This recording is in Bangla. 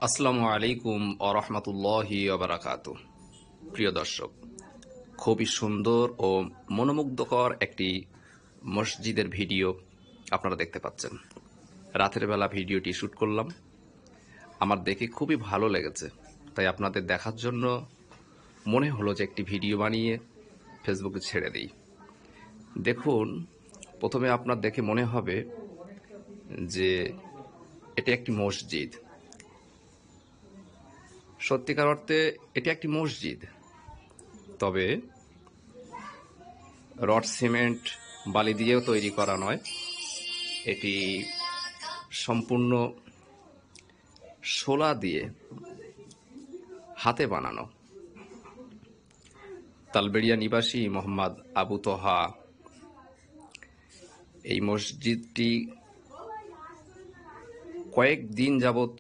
আসসালামু আলাইকুম আরহামতুল্লাহি ওবারাকাতু। প্রিয় দর্শক, খুবই সুন্দর ও মনোমুগ্ধকর একটি মসজিদের ভিডিও আপনারা দেখতে পাচ্ছেন। রাতের বেলা ভিডিওটি শ্যুট করলাম, আমার দেখে খুবই ভালো লেগেছে, তাই আপনাদের দেখার জন্য মনে হলো যে একটি ভিডিও বানিয়ে ফেসবুকে ছেড়ে দিই। দেখুন, প্রথমে আপনার দেখে মনে হবে যে এটি একটি মসজিদ। সত্যিকার অর্থে এটি একটি মসজিদ, তবে রড সিমেন্ট বালি দিয়েও তৈরি করা নয়, এটি সম্পূর্ণ শোলা দিয়ে হাতে বানানো। তালবেড়িয়া নিবাসী মোহাম্মদ আবু তোহা এই মসজিদটি কয়েক দিন যাবৎ